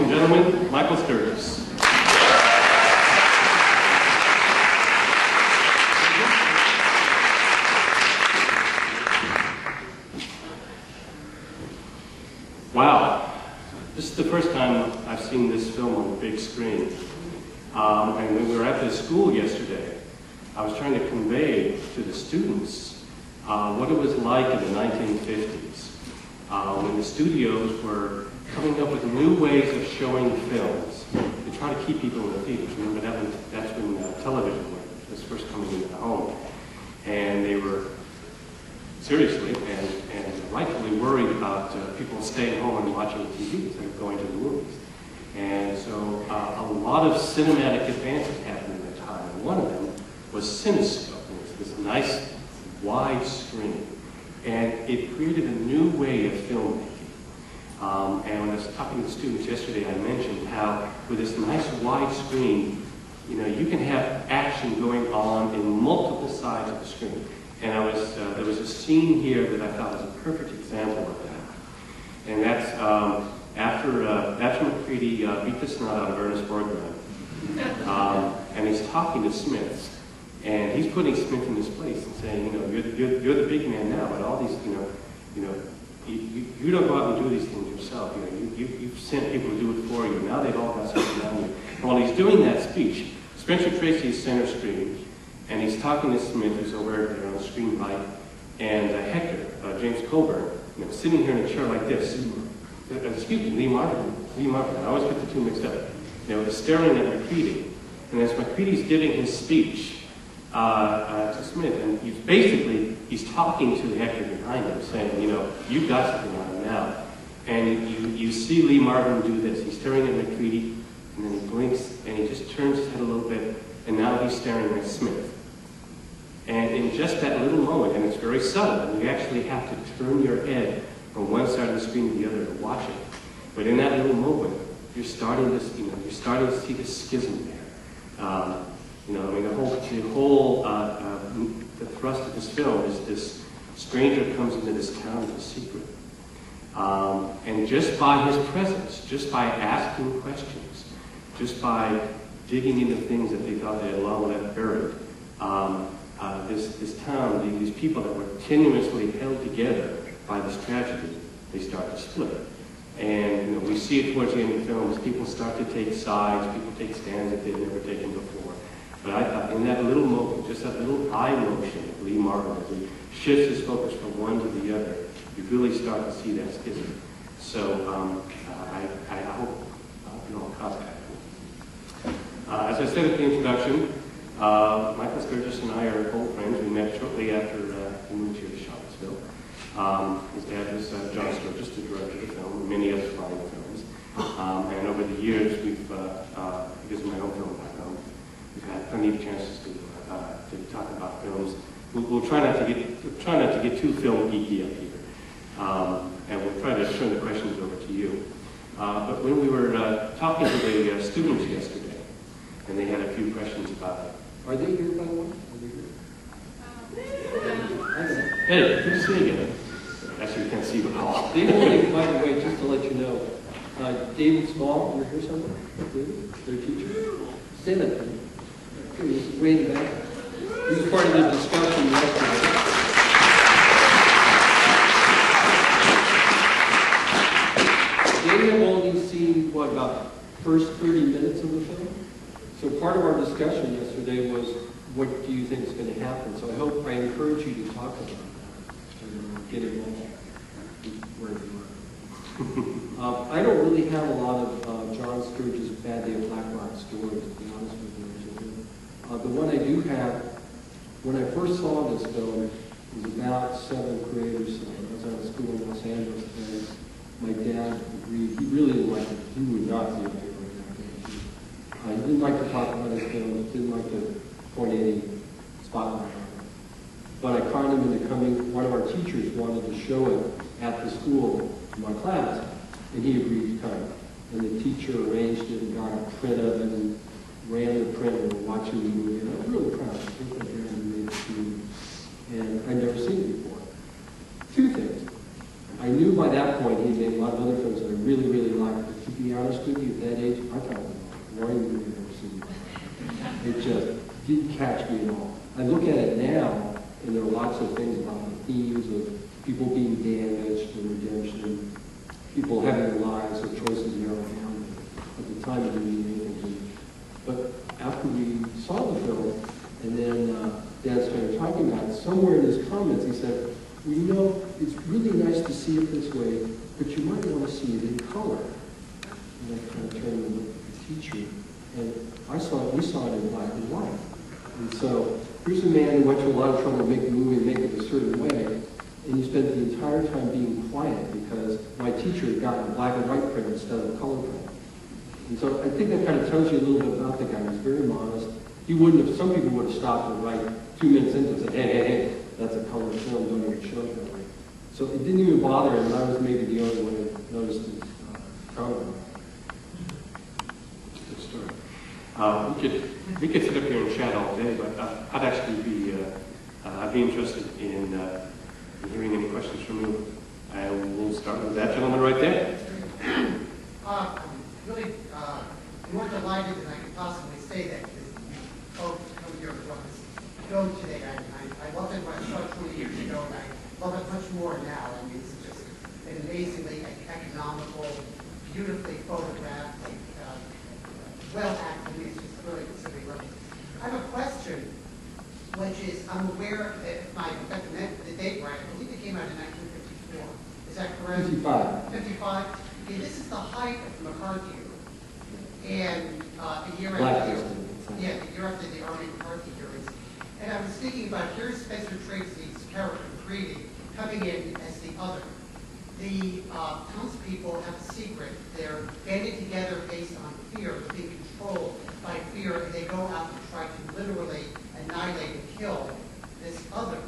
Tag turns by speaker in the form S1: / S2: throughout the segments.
S1: and gentlemen, Michael Sturges. Wow, this is the first time I've seen this film on the big screen. And when we were at the school yesterday, I was trying to convey to the students what it was like in the 1950s, when the studios were coming up with new ways of showing films to try to keep people in the theaters. Remember, that's when television was first coming into the home. And they were seriously and rightfully worried about people staying home and watching TV instead of going to the movies. And so a lot of cinematic advances happened at the time. And one of them was Cinescope. It was this nice wide screen. And it created a new way of filmmaking. And when I was talking to students yesterday, I mentioned how with this nice wide screen, you know, you can have action going on in multiple sides of the screen. And there was a scene here that I thought was a perfect example of that. And that's after McCready beat the snot out of Ernest Borgnine. And he's talking to Smith. And he's putting Smith in his place and saying, you know, you're the big man now, but all these, you don't go out and do these things yourself. You know, you've sent people to do it for you. Now they've all got something on you. And while he's doing that speech, Spencer Tracy is center screen, and he's talking to Smith, who's over there on the screen right, and Hector, James Colburn, you know, sitting here in a chair like this. Excuse me, Lee Marvin. I always get the two mixed up. You know, staring at McCready, and as McCready's giving his speech to Smith, and he's talking to Hector behind him, saying, you know, you've got something on him now. And you see Lee Marvin do this. He's staring at McCready, and then he blinks, and he just turns his head a little bit, and now he's staring at Smith. And in just that little moment, and it's very subtle, and you actually have to turn your head from one side of the screen to the other to watch it. But in that little moment, you're starting to see the schism there. The thrust of this film is this stranger comes into this town with a secret. And just by his presence, just by asking questions, just by digging into things that they thought they had long left buried, this town, these people that were tenuously held together by this tragedy, they start to split. And you know, we see it towards the end of the film as people start to take sides, people take stands that they've never taken before. But I thought in that little moment, just that little eye motion of Lee Marvin, as he shifts his focus from one to the other, you really start to see that schism. So I hope you all caught that. As I said at the introduction, Michael Sturges and I are old friends. We met shortly after he moved here to Charlottesville. His dad was John Sturges, the director of the film, and many other fine films. And over the years, because of my own film background, we've had plenty of chances to talk about films. We'll try not to get too film geeky up here, and we'll try to turn the questions over to you. But when we were talking to the students yesterday, and they had a few questions about it.
S2: Are they here, by the way?
S1: Hey, good to see you again. Actually, we can't see you at all.
S2: David, by the way, just to let you know, David's mom, you're here somewhere? David, their teacher? Stand up, please. He's way in the back. He was part of the discussion yesterday. David only seen, about the first 30 minutes of the film? So part of our discussion yesterday was, what do you think is going to happen? So I encourage you to talk about that and get involved wherever you are. I don't really have a lot of John Sturges' Bad Day of Black Rock stories, to be honest with you. The one I do have, when I first saw this film, it was about 7th grade or so. I was out of school in Los Angeles, and my dad agreed. He really didn't like it. He would not be a favorite actor. He didn't like to talk about his films, didn't like to point any spotlight on it. But I conned him into coming. One of our teachers wanted to show it at the school to my class, and he agreed to come. And the teacher arranged it and got a print of it and ran the print and were watching the movie. And I was really proud. I think my dad made it to me. And I'd never seen it before. Two things. I knew by that point he had made a lot of other films that I really, really liked. to be honest with you, at that age, I thought it was the worst movie I've ever seen. It just didn't catch me at all. I look at it now, and there are lots of things about the themes of people being damaged and redemption, people having their lives or choices narrowed down. At the time, it didn't mean anything to me. But after we saw the film, and then Dan started talking about it, somewhere in his comments he said, well, you know, it's really nice to see it this way, but you might want to see it in color. And I kind of turned and looked at the teacher, and we saw it in black and white. And so here's a man who went to a lot of trouble to make the movie and make it a certain way, and he spent the entire time being quiet because my teacher had gotten a black and white print instead of a color print. And so I think that kind of tells you a little bit about the guy. He's very modest. He wouldn't have, some people would have stopped and right 2 minutes into it and said, hey, that's a color film, don't even show it that way. So it didn't even bother him, and I was maybe the only one who noticed his comment.
S1: Good story. We could sit up here and chat all day, but I'd actually I'd be interested in hearing any questions from you. And we'll start with that gentleman right there.
S3: Really more delighted than I could possibly say that because you both come here from this film today. I loved it when I saw it 20 years ago, and I love it much more now. I mean, it's just an amazingly economical, beautifully photographed, well acted. It's just really lovely. I have a question, which is I'm aware that if I got the date right, I believe it came out in 1954. Is that correct?
S2: 55.
S3: 55. Okay, this is the height of the McCarthy era. And the year
S2: Black
S3: after the year after the Army McCarthy hearings. And I was thinking about here's Spencer Tracy's character, Greedy, coming in as the other. The townspeople have a secret. They're banded together based on fear, being controlled by fear, and they go out and try to literally annihilate and kill this other.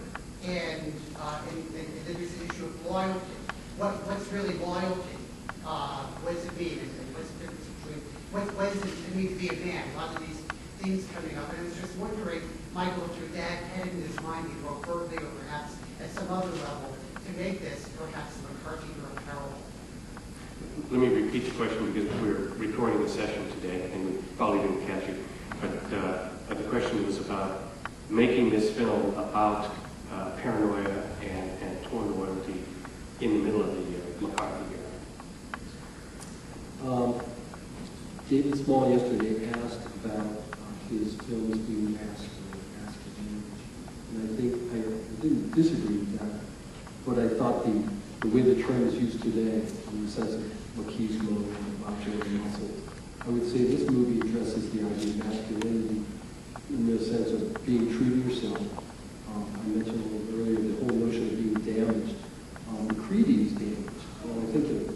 S3: And then there's an issue of loyalty. What's really loyalty? What does it mean? And what's the difference between what does it mean to be a man? A lot of these things coming up. And I was just wondering, Michael, if your dad had in his mind either overtly or perhaps at some other level to make this perhaps the McCarthy era parallel.
S1: Let me repeat the question because we're recording the session today and we probably didn't catch it. But the question was about making this film about paranoia and torn loyalty in the middle of the McCarthy era.
S2: David Small yesterday asked about his films being masked or image. And I think I didn't disagree with that, but I thought the way the term is used today, in the sense of machismo and macho muscles, I would say this movie addresses the idea of masculinity in the sense of being true to yourself. I mentioned a little earlier the whole notion of being damaged. Creedy is damaged. I think that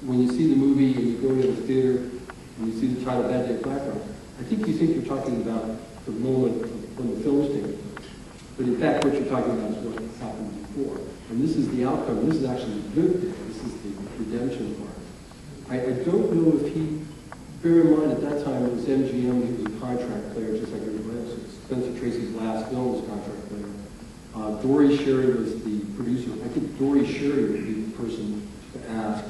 S2: when you see the movie and you go to the theater and you see the title Bad Day Background, I think you think you're talking about the moment when the film's taken place. But in fact, what you're talking about is what happened before. And this is the outcome. This is actually the good thing. This is the redemption part. I don't know if bear in mind at that time it was MGM, he was a contract player just like everybody else. Spencer Tracy's last film was a contract player. Dory Sherry was the producer. I think Dory Sherry would be the person to ask.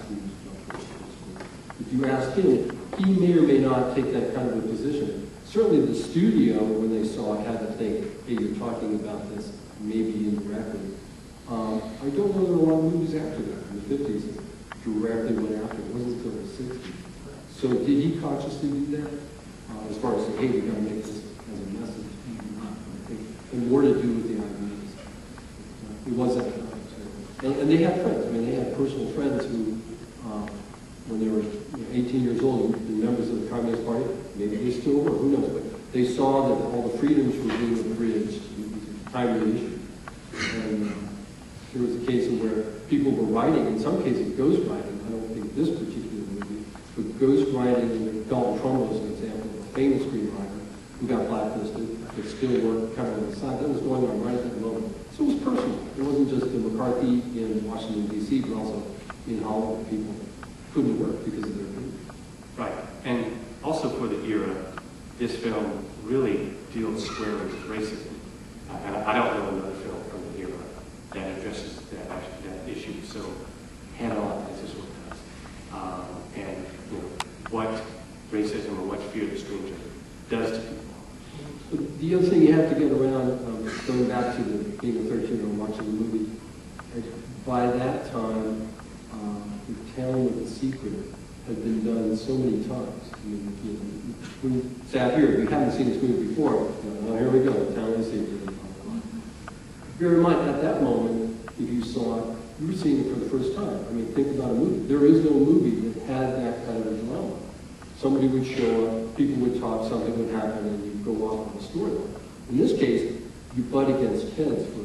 S2: If you ask him, he may or may not take that kind of a position. Certainly the studio, when they saw it, had to think, hey, you're talking about this maybe indirectly. I don't know there were a lot of movies after that in the 50s that directly went after it. It wasn't until the 60s. So did he consciously do that? As far as saying, hey, we've got to make this as a message? Not, I think. And more to do with the ideas. It was that time. And they had friends. I mean, they had personal friends who, when they were 18 years old, and members of the Communist Party, maybe they still were, who knows, but they saw that all the freedoms were being abridged. It was a timely issue. And there was a case of where people were writing, in some cases ghost writing, I don't think this particular movie, but ghost writing, and Dalton Trumbo is an example of a famous screenwriter who got blacklisted, but still worked kind of on the side. That was going on right at that moment. So it was personal. It wasn't just the McCarthy in Washington, D.C., but also in Hollywood. People couldn't work because of their opinion.
S1: Right. And also for the era, this film really deals squarely with racism. And I don't know another film from the era that addresses that issue so head on as this one does. And what racism or what fear the stranger does to people.
S2: But the other thing you have to get around, going back to being a 13-year-old watching the movie, by that time, the telling of the secret had been done so many times. I mean, when you sat here, if you haven't seen this movie before, well, here we go, telling the secret. Bear in mind, at that moment, if you saw it, you were seeing it for the first time. I mean, think about a movie. There is no movie that had that kind of a drama. Somebody would show up, people would talk, something would happen, and you'd go off on a storyline. In this case, you butt against heads for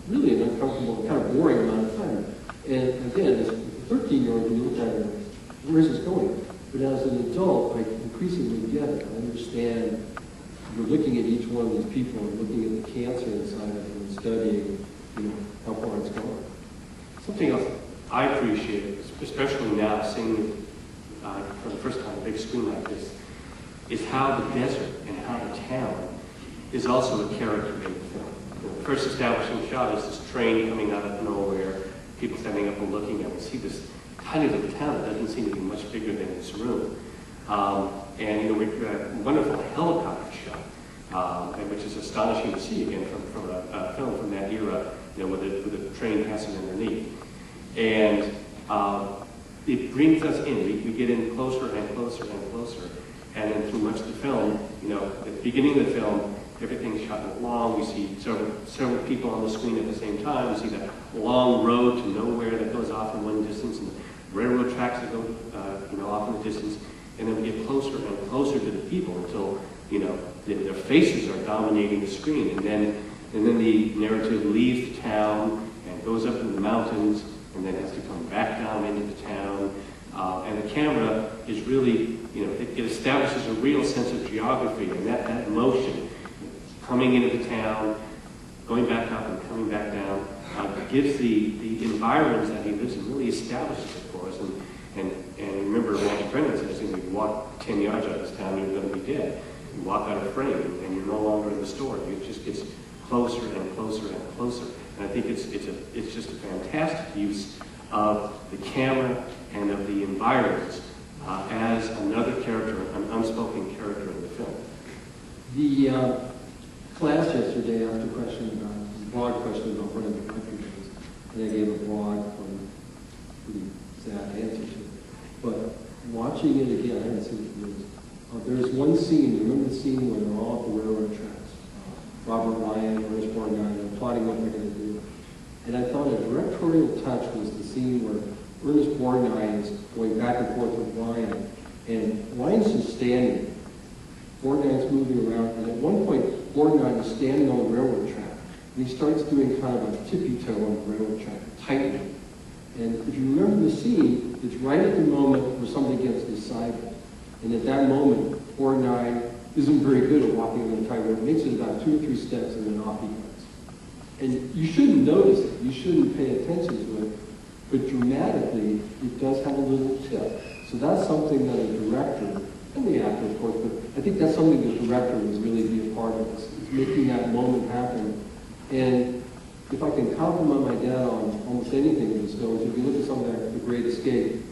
S2: really an uncomfortable, kind of boring amount of time. And again, as a 13-year-old, you look at it, where is this going? But as an adult, I increasingly get it. I understand you're looking at each one of these people and looking at the cancer inside of them and studying, how far it's gone.
S1: Something else I appreciate, especially now seeing it for the first time on a big screen like this, is how the desert and how the town is also a character in the film. The first establishing shot is this train coming out of nowhere, people standing up and looking at it. We see this tiny little town that doesn't seem to be much bigger than this room. And we've got a wonderful helicopter shot, which is astonishing to see again from a film from that era, with the train passing underneath. And it brings us in. We get in closer and closer and closer. And then through much of the film, at the beginning of the film, everything's shot long. We see several people on the screen at the same time. We see that long road to nowhere that goes off in one distance, and the railroad tracks that go off in the distance. And then we get closer and closer to the people until their faces are dominating the screen. And then the narrative leaves the town and goes up in the mountains, and then has to come back down into the town. And the camera is really, it establishes a real sense of geography, and that motion, coming into the town, going back up and coming back down, gives the environments that he lives in, really establishes it for us. And remember, Walter Brennan says, if you walk 10 yards out of this town, you're going to be dead. You walk out of frame, and you're no longer in the story. It just gets closer and closer and closer. And I think it's just a fantastic use of the camera and of the environments as another character, an unspoken character in the film.
S2: The class yesterday asked a broad question about what a director is, and I gave a broad, pretty sad answer to it. But watching it again, I haven't seen it for years. There's one scene, remember the scene where they're all at the railroad tracks? Robert Ryan, Ernest Borgnine, and plotting what they're going to do. And I thought a directorial touch was the scene where Ernest Borgnine is going back and forth with Ryan, and Ryan's just standing. Borgnine's moving around, and at one point, Borgnine is standing on the railroad track, and he starts doing kind of a tippy-toe on the railroad track, tightening. And if you remember the scene, it's right at the moment where somebody gets beside him. And at that moment, Borgnine isn't very good at walking on the tightrope. Makes it about 2 or 3 steps, and then off he goes. And you shouldn't notice it. You shouldn't pay attention to it. But dramatically, it does have a little tip. So that's something that a director, and the actor, of course, but I think that's something the director was really be a part of. It's making that moment happen. And if I can compliment my dad on almost anything in this film, if you look at something like The Great Escape,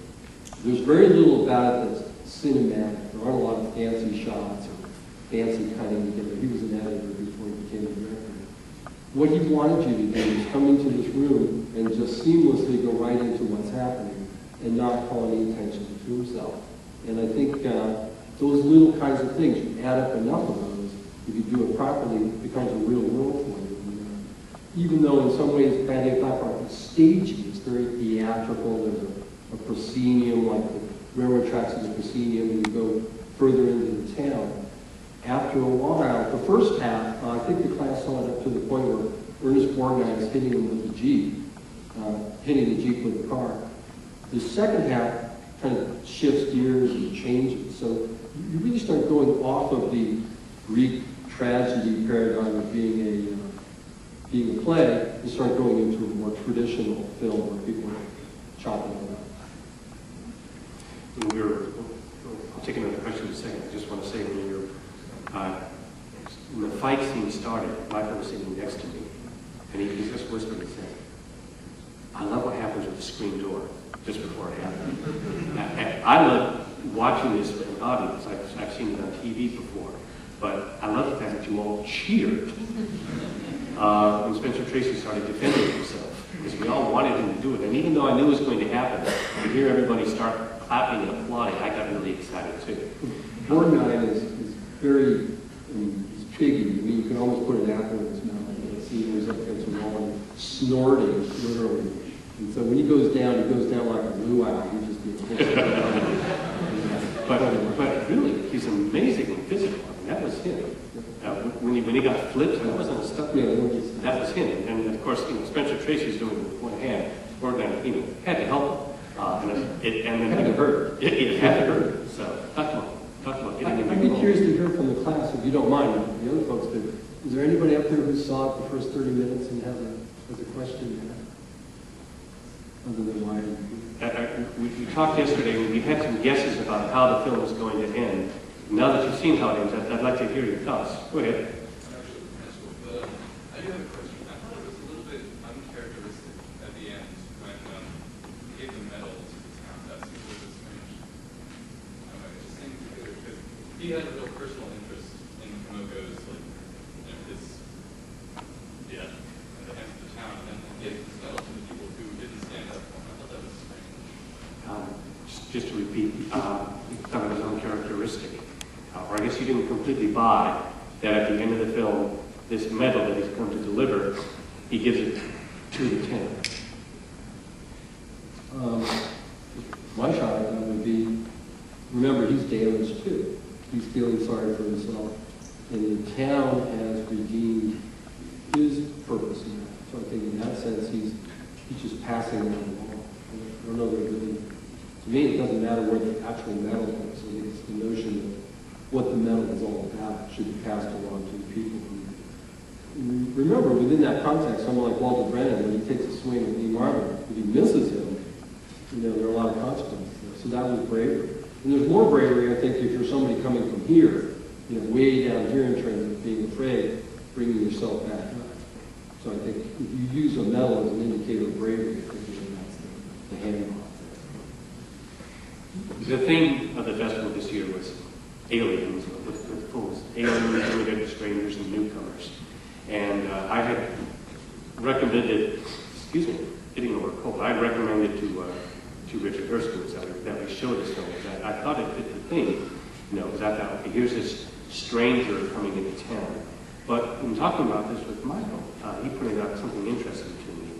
S2: there's very little about it that's cinematic. There aren't a lot of fancy shots or fancy cutting together. He was an editor before he became a director. What he wanted you to do is come into this room and just seamlessly go right into what's happening and not call any attention to himself. And I think those little kinds of things, you add up enough of those, if you do it properly, it becomes a real world for you. And, even though in some ways Patio Blackrock is stagey, it's very theatrical, there's a proscenium, like the railroad tracks is a proscenium, and you go further into the town. After a while, the first half, I think the class saw it up to the point where Ernest Borgnine is hitting him with the Jeep, hitting the Jeep with the car. The second half kind of shifts gears and changes. So you really start going off of the Greek tragedy paradigm of being a play and start going into a more traditional film where people are chopping it up.
S1: I'll take another question in a second. I just want to say when the fight scene started, Michael was sitting next to me, and he just whispered and said, "I love what happens with the screen door," just before it happened. I love watching this with an audience. I've seen it on TV before, but I love the fact that you all cheered when Spencer Tracy started defending himself, because we all wanted him to do it. And even though I knew it was going to happen, to hear everybody start clapping and applauding, I got really excited too.
S2: Borgnine is very, he's piggy. I mean, you can almost put an apple in his mouth. See, he was up against the wall and snorting, literally. And so when he goes down like a luau. He just gets
S1: But really, he's amazingly physical. I mean, that was him. When he got flipped, that wasn't a stunt.
S2: Yeah,
S1: that was him. And of course, Spencer Tracy's doing it with one hand. Borgnine, had to help him. And it had to hurt. It had to hurt. So talk about getting him.
S2: I'd be curious to hear from the class, if you don't mind, the other folks, but is there anybody up there who saw it the first 30 minutes and has a question other than why?
S1: We talked yesterday, and we had some guesses about how the film is going to end. Now that you've seen how it ends, I'd like to hear your thoughts. Go ahead.
S4: I do have a question. I thought it was a little bit uncharacteristic at the end when he gave the medal to the town. That seemed a little bit strange. I don't know, it just seemed weird because he had a real personal interest in Kamoko's, like, his, in the hands of the town, and then he gave this medal to the people who didn't stand up for him. I thought that was strange.
S1: Just to repeat, he thought it was uncharacteristic. Or I guess you didn't completely buy that at the end of the film, this medal that he's come to deliver, he gives it to the tenant.
S2: My shot at that would be, remember, he's damaged too. He's feeling sorry for himself. And the town has redeemed his purpose in that. So I think in that sense, he's just passing on the ball. I don't know that really, to me, it doesn't matter where the actual medal is. I think it's the notion of what the medal is all about should be passed along to the people who. Remember, within that context, someone like Walter Brennan, when he takes a swing at Marvin, if he misses him, there are a lot of consequences there. So that was bravery. And there's more bravery, I think, if you're somebody coming from here, way down here in terms of being afraid, bringing yourself back up. So I think if you use a medal as an indicator of bravery, I think that's the handoff.
S1: The theme of the festival this year was aliens, with fools, aliens, immigrant strangers, and newcomers. And I had recommended, getting over a cold, I had recommended to Richard Erskine that we show this film. I thought it fit the theme, because I thought, okay, here's this stranger coming into town. But in talking about this with Michael, he pointed out something interesting to me,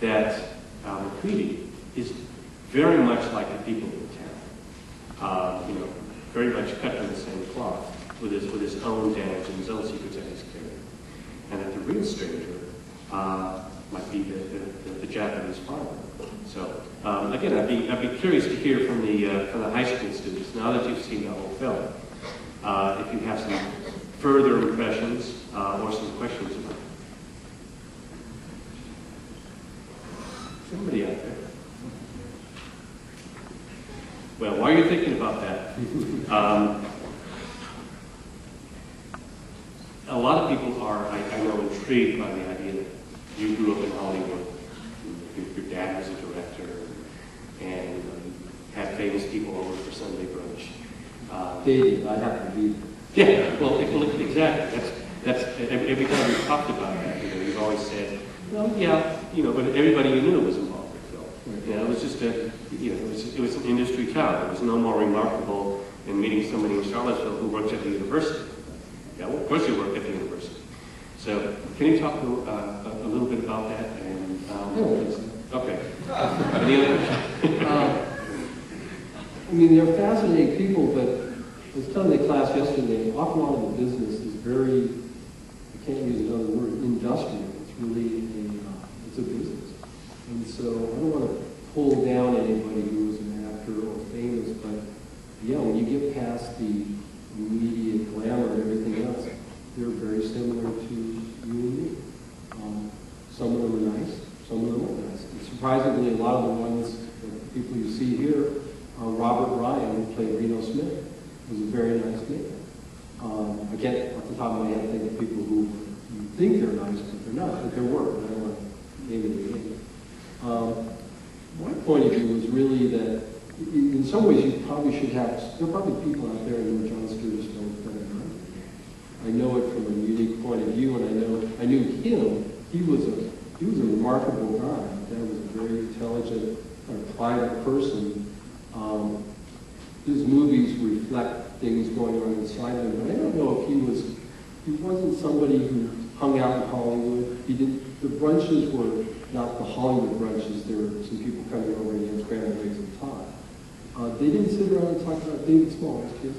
S1: that McCready is very much like the people in town. Very much cut from the same cloth, with his own damage and his own secrets that he's carrying. And that the real stranger might be the Japanese farmer. So again, I'd be curious to hear from the high school students, now that you've seen the whole film, if you have some further impressions or some questions about it. Somebody out there. Well, while you're thinking about that, a lot of people are, I know, intrigued by the idea that you grew up in Hollywood. Your dad was a director, and you had famous people over for Sunday brunch.
S2: David, I have to be.
S1: Yeah, well, exactly. That's every time we've talked about that, you've always said, well, yeah, but everybody you knew was involved in film. It was just it was an industry town. It was no more remarkable than meeting somebody in Charlottesville who worked at the university. Yeah, well, of course you worked at the university. So, can you talk a little bit about that? And okay. Any other questions?
S2: They're fascinating people, but I was telling the class yesterday, an awful lot of the business is very, I can't use another word, industrial. It's really it's a business. And so I don't want to pull down anybody who is an actor or famous, but yeah, when you get past the immediate glamour and everything else, they're very similar to you and me. Some of them are nice, some of them aren't nice. And surprisingly, a lot of the ones, the people you see here, Robert Ryan, who played Reno Smith, was a very nice man. I can't, off the top of my head, think of people who you think they're nice, but they're not, but there were. I don't want to name it again. My point of view was really that in some ways, you probably should have, there are probably people out there who know John Sturges films better than I do. I know it from a unique point of view, and I knew him. He was a remarkable guy. That was a very intelligent, private person. His movies reflect things going on inside him, but I don't know if he wasn't somebody who hung out in Hollywood. The brunches were not the Hollywood brunches. There were some people coming over and had scrambled eggs and talk. They didn't sit around and talk about David Small's kids.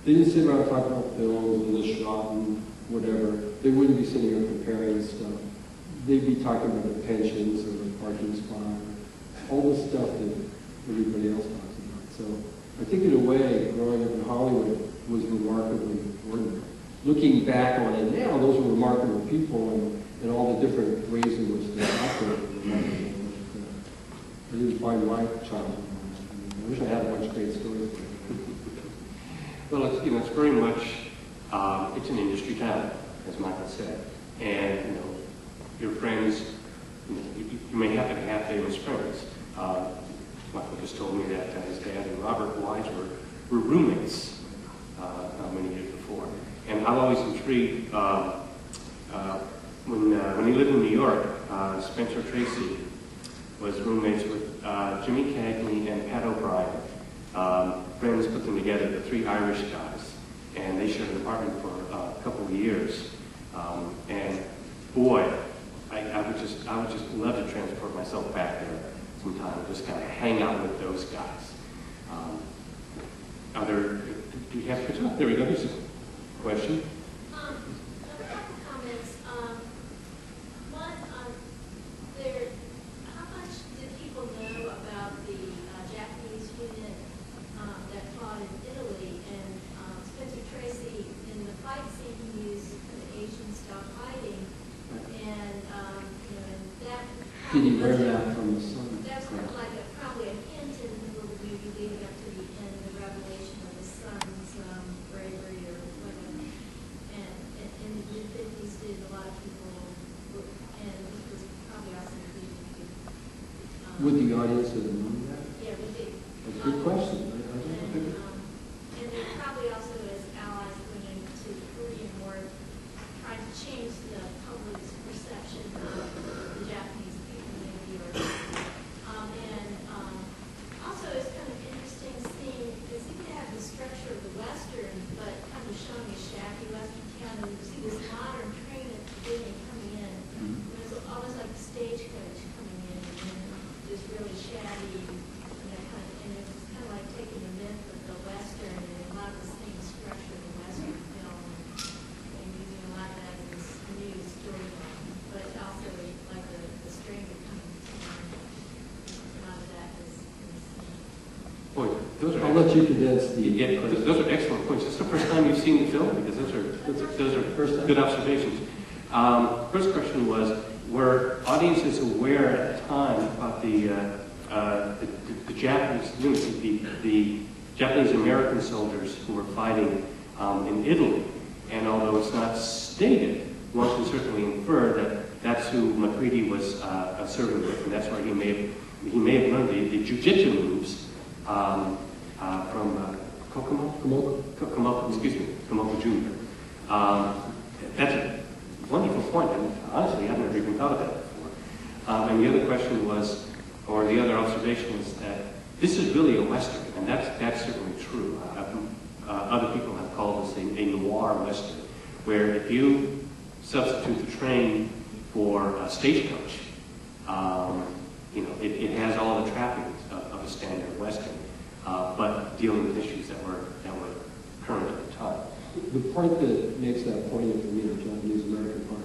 S2: They didn't sit around and talk about films and the shot and whatever. They wouldn't be sitting there preparing stuff. They'd be talking about their pensions or their parking spot, all the stuff that everybody else talks about. So I think in a way, growing up in Hollywood was remarkably important. Looking back on it now, those were remarkable people and all the different ways in which they operated. It was by my childhood. I wish I had a bunch of great stories.
S1: Well, it's very much, it's an industry town, as Michael said. And, your friends, you may happen to have famous friends. Michael just told me that his dad and Robert Wise were roommates many years before. And I'm always intrigued, when he lived in New York, Spencer Tracy was roommates with Jimmy Cagney and Pat O'Brien. Friends put them together, the three Irish guys, and they shared an apartment for a couple of years. And boy, I would just love to transport myself back there sometime and just kind of hang out with those guys. Do you have questions? There we go. There's a question.
S5: A couple comments. One, how much did people know about the Japanese unit that fought in Italy? And Spencer Tracy, in the fight scene, he used kind of Asian-style fighting, and and that.
S2: Did he learn that from the son?
S5: That's kind of like probably a hint in the little movie leading up to the end, the revelation of the son's bravery or whatever. And in the mid-50s, did a lot of people, and this was probably also
S2: Would the audience have known that?
S5: yeah, we did.
S2: That's a good question. I don't think
S5: And then probably also as allies went into the Korean War, trying to change the public's perception of the Japanese people maybe, or and also it's kind of interesting seeing, because you can have the structure of the Western, but kind of showing a shabby Western town, and you see this modern train at the beginning coming in. It was almost like a stagecoach coming in, and just really shabby, and it was kind of like taking the myth of the Western and a lot of the same structure of the Western film, and using a lot of that as this new storyline, but also like the stranger coming to town. A lot of that is in the scene.
S1: Boy,
S2: I'll let you condense the.
S1: those are excellent points. This is the first time you've seen the film, because those are good observations. First question was, were audiences aware at the time about the Japanese units, the Japanese American soldiers who were fighting in Italy? And although it's not stated, one can certainly infer that that's who McCready was serving with, and that's where he may have learned the jiu-jitsu moves from Komoka Jr. That's a wonderful point, and honestly, I've never even thought of that before. And the other question was, or the other observation was that this is really a Western, and that's certainly true. Other people have called this a noir Western, where if you substitute the train for a stagecoach, it has all the trappings of a standard Western, but dealing with issues that were current at the time.
S2: The part that makes that poignant for me, the Japanese-American part,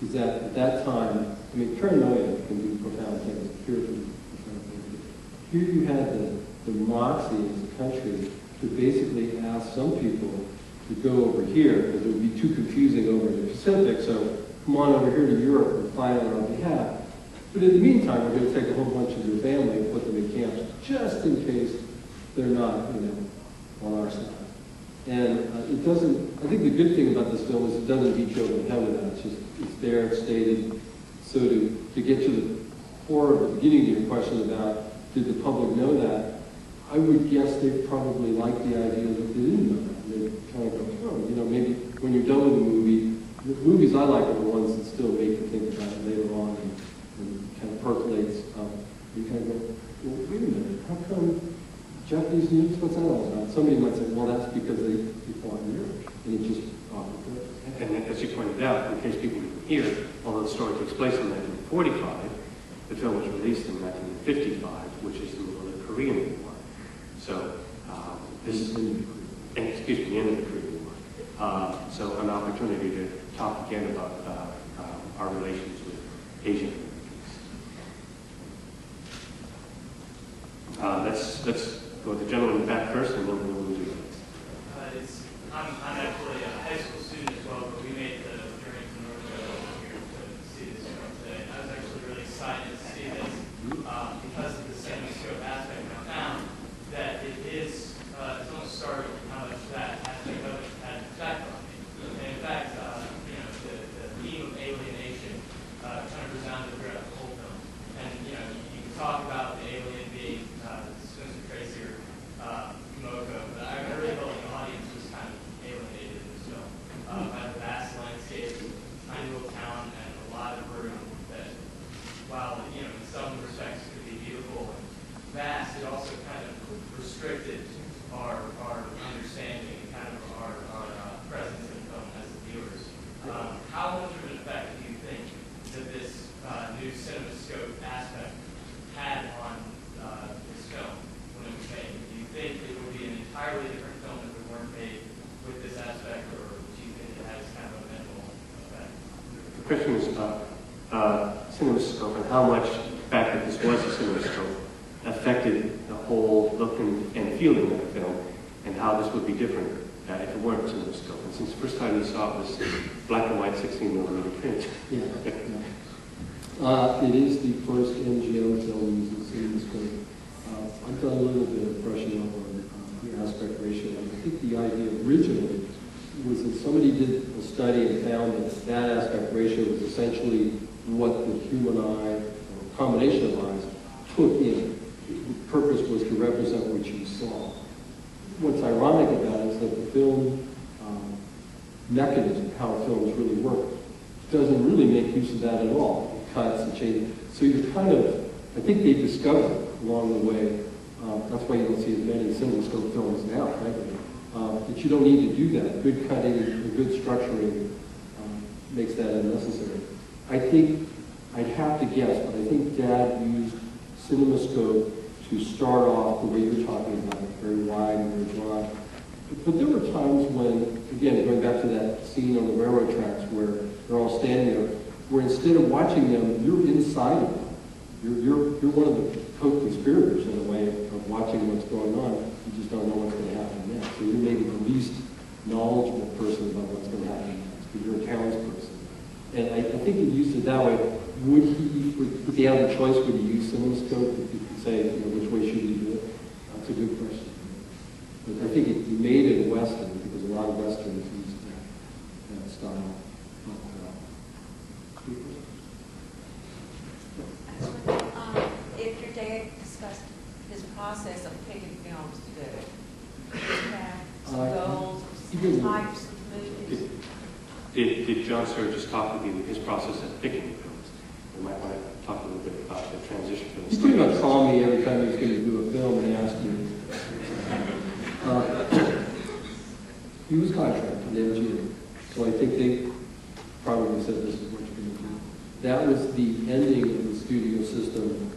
S2: is that at that time, paranoia can do profound things, fear can do profound things. Here you had the moxie as a country to basically ask some people to go over here, because it would be too confusing over in the Pacific, so come on over here to Europe and fight on our behalf. But in the meantime, we're going to take a whole bunch of your family and put them in camps, just in case they're not, on our side. And it doesn't, I think the good thing about this film is it doesn't beat you over the head with that. It's there, it's stated. So to get to the core of the beginning of your question about did the public know that, I would guess they probably like the idea that they didn't know that. They kind of go, oh, you know, maybe when you're done with the movies I like are the ones that still make you think about it later on and kind of percolates. You kind of go, well, wait a minute, how come Japanese nukes, what's that all about? Somebody might say, well, that's because they fought in Europe. And it just,
S1: And as you pointed out, in case people didn't hear, although the story takes place in 1945, the film was released in 1955, which is the middle of the Korean War. So this is, excuse me, the end of the Korean War. So an opportunity to talk again about our relations with Asian Americans. Let's go with the gentleman in the back first, and then we'll move to the next.
S6: I'm actually a high school student as well, but we made the journey to North Carolina here to see this film today. I was actually really excited to see this because of the cinemascope aspect. I found that it is, it's almost startling how much that aspect of it had an effect on me. And in fact, you know, the theme of alienation kind of resounded throughout the whole film. And, you know, you can talk about the alien being Spencer Tracy or Moko, but I really felt like the audience was kind of alienated in this film. By the vast landscape, tiny little town, and a lot of room that, while, you know, in some respects could be beautiful and vast, it also kind of restricted our understanding and kind of our presence in film as the viewers. How much of an effect do you think that this new cinemascope aspect had on this film when it was made? Do you think it would be an entirely different film if it weren't made with this aspect, or do you think it has kind of a minimal effect?
S1: The question is about cinemascope and how much the fact that this was a cinemascope affected the whole look and feeling of the film, and how this would be different if it weren't a cinemascope. And since the first time you saw it was black and white 16mm print.
S2: Yeah. It is the first MGM film using cinemascope. I've done a little bit of brushing up on the aspect ratio. I think the idea originally was that somebody did a study and found that that aspect ratio was essentially what the human eye, or a combination of eyes, took in. The purpose was to represent what you saw. What's ironic about it is that the film mechanism, how films really work, doesn't really make use of that at all. It cuts and changes. So you're kind of, I think they discovered along the way, that's why you don't see as many cinemascope films now, frankly, that you don't need to do that. Good cutting and good structuring makes that unnecessary. I think, I'd have to guess, but I think Dad used cinemascope to start off the way you're talking about it, very wide and very broad. But there were times when, again, going back to that scene on the railroad tracks where they're all standing there, where instead of watching them, you're inside of them. You're one of the co-conspirators in a way of watching what's going on. You just don't know what's going to happen next. So you're maybe the least knowledgeable person about what's going to happen next, because you're a townsperson. And I think he used it that way. Would he, if he had the choice, would he use cinemascope? If you could say, you know, which way should he do it? That's a good question. But I think he made it a Western, because a lot of Westerns use that style.
S7: If your dad discussed his process of picking films to do, do you have some goals, some types of movies?
S1: Did John Sturges talk with you his process of picking films? We might want to talk a little bit about the transition from the
S2: He pretty much called me every time he was going to do a film and asked me. He was contracted with MGM, so I think they probably said this is what you're going to do. That was the ending of the studio system,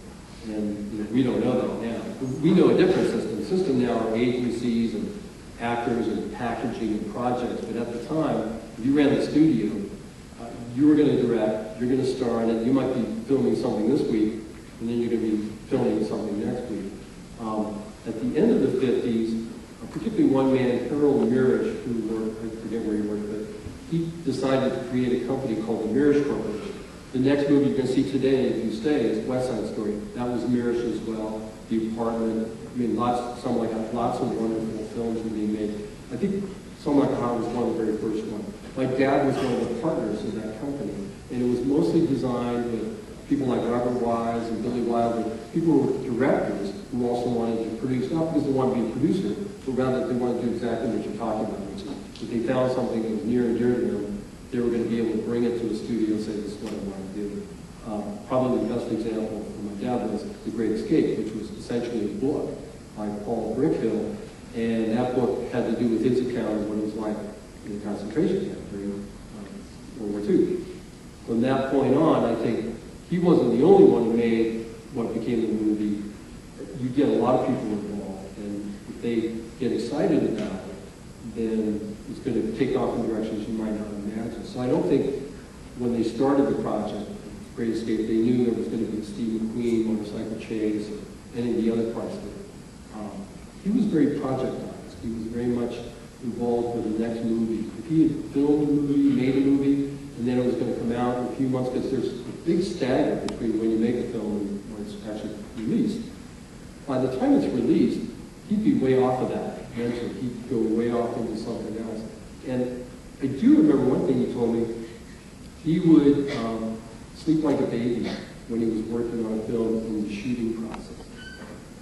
S2: and you know, we don't know that now. We know a different system. The system now are agencies and actors and packaging and projects, but at the time, if you ran the studio, you were going to direct, you're going to star in it, you might be filming something this week, and then you're going to be filming something next week. At the end of the 50s, particularly one man, Harold Mirisch, who worked, I forget where he worked, but he decided to create a company called the Mirisch Corporation. The next movie you're going to see today, if you stay, is West Side Story. That was Mirisch as well. The Apartment. I mean, lots of wonderful films were being made. I think Some Like a Heart was one of the very first ones. My dad was one of the partners in that company, and it was mostly designed with people like Robert Wise and Billy Wilder, people who were directors who also wanted to produce, not because they wanted to be a producer, but rather they wanted to do exactly what you're talking about, which is if they found something that was near and dear to them, they were going to be able to bring it to a studio and say, this is what I want to do. Probably the best example for my dad was The Great Escape, which was essentially a book by Paul Brickhill, and that book had to do with his account of what it was like in the concentration camp during World War II. From that point on, I think he wasn't the only one who made what became the movie. You get a lot of people involved, and if they get excited about it, then it's going to take off in directions you might not imagine. So I don't think when they started the project, Great Escape, they knew there was going to be a Steve McQueen motorcycle chase or any of the other parts of it. He was very projectized. He was very much involved with the next movie. If he had filmed a movie, made a movie, and then it was going to come out in a few months, because there's a big stagger between when you make a film and when it's actually released. By the time it's released, he'd be way off of that eventually. He'd go way off into something else. And I do remember one thing he told me. He would sleep like a baby when he was working on a film in the shooting process,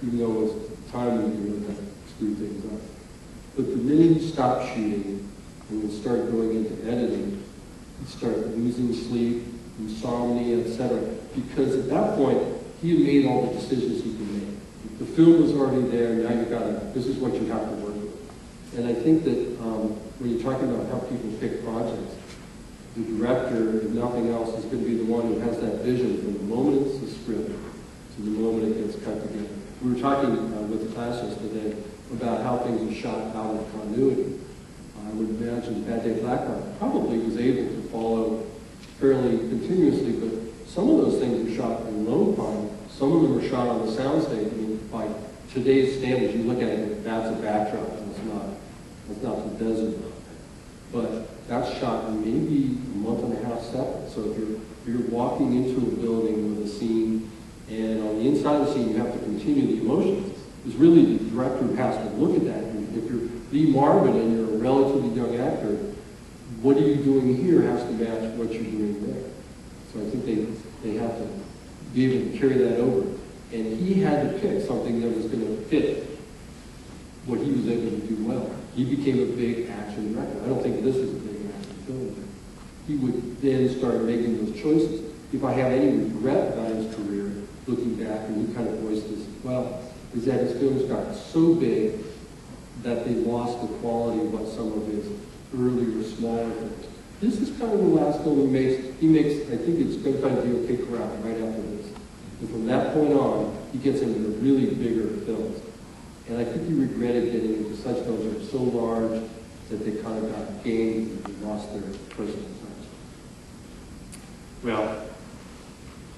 S2: even though it was time when you really had to screw things up. But the minute he stopped shooting and would start going into editing, he'd start losing sleep, insomnia, etc. Because at that point, he had made all the decisions he could make. The film was already there, now you've got to, this is what you have to work with. And I think that when you're talking about how people pick projects, the director, if nothing else, is going to be the one who has that vision from the moment it's the script to the moment it gets cut together. We were talking with the class yesterday about how things are shot out of continuity. I would imagine Bad Day Blackout probably was able to follow fairly continuously, but some of those things were shot in Lone Pine. Some of them were shot on the soundstage. I mean, by today's standards, you look at it, that's a backdrop, and it's not the desert. But that's shot in maybe a month and a half separate. So if you're walking into a building with a scene, and on the inside of the scene you have to continue the emotions, it's really the director who has to look at that. And if you're Lee Marvin and you're a relatively young actor, what are you doing here has to match what you're doing there. So I think they have to be able to carry that over. And he had to pick something that was going to fit what he was able to do well. He became a big action director. I don't think this is a big action film. He would then start making those choices. If I have any regret about his career, looking back, and he kind of voiced this as well, is that his films got so big that they lost the quality of what some of his earlier, smaller films. This is kind of the last film he makes. I think it's going to kind of be OK Corral right after this. And from that point on, he gets into the really bigger films. And I think he regretted getting into such films that were so large that they kind of got gamed and lost their personal touch.
S1: Well,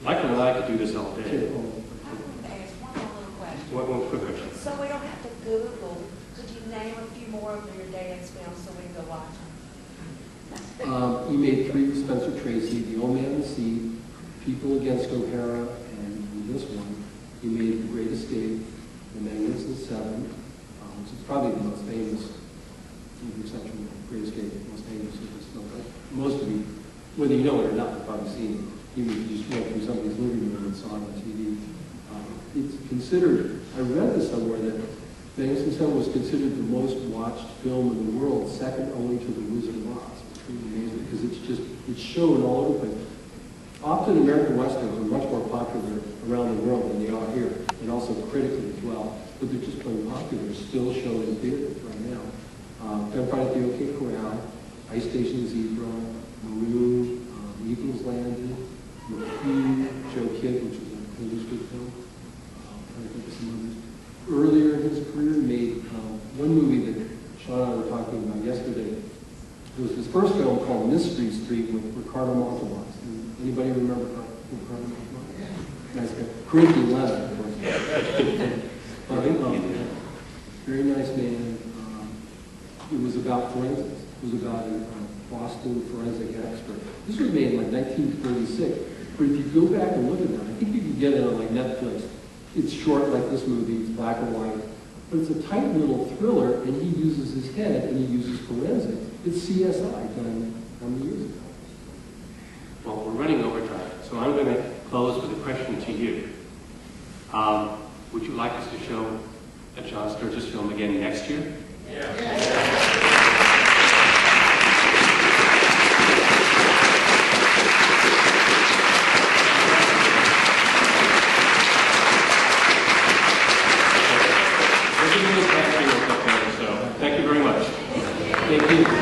S1: Michael and I could do this all day.
S7: I wanted to ask one more little question.
S1: One quick question.
S7: So we don't have to Google. Could you name a few more of your dad's films so we can go watch them?
S2: He made 3 with Spencer Tracy, The Old Man and the Sea, People Against O'Hara, and this one, he made The Great Escape, The Magnificent Seven, which is probably the most famous, with the exception of The Great Escape, the most famous of his film. Most of you, whether you know it or not, have probably seen it. Even if you just went through somebody's living room and saw it on TV. It's considered, I read this somewhere, that Magnificent Seven was considered the most watched film in the world, second only to The Wizard of Oz. It's pretty amazing because it's shown all over the place. Often American Westerns are much more popular around the world than they are here, and also critically as well. But they're just plain popular, still shown in theaters right now. Gunfight at the OK Corral, Ice Station Zebra, Maroon, Eagles Landed, McKee, Joe Kidd, which is a really good film. I think of some others. Earlier in his career, made one movie that Sean and I were talking about yesterday. It was his first film called Mystery Street with Ricardo Montalban. Anybody remember Ricardo Montalban? Nice guy. Corinthian Leonard, of course. Very nice man. It was about forensics. It was about a Boston forensic expert. This was made in like 1936. But if you go back and look at that, I think you can get it on like Netflix. It's short like this movie, it's black and white. But it's a tight little thriller, and he uses his head, and he uses forensics. It's CSI done how many years ago?
S1: Well, we're running over time, so I'm going to close with Would you like us to show a John Sturges film again next year?
S3: Yeah.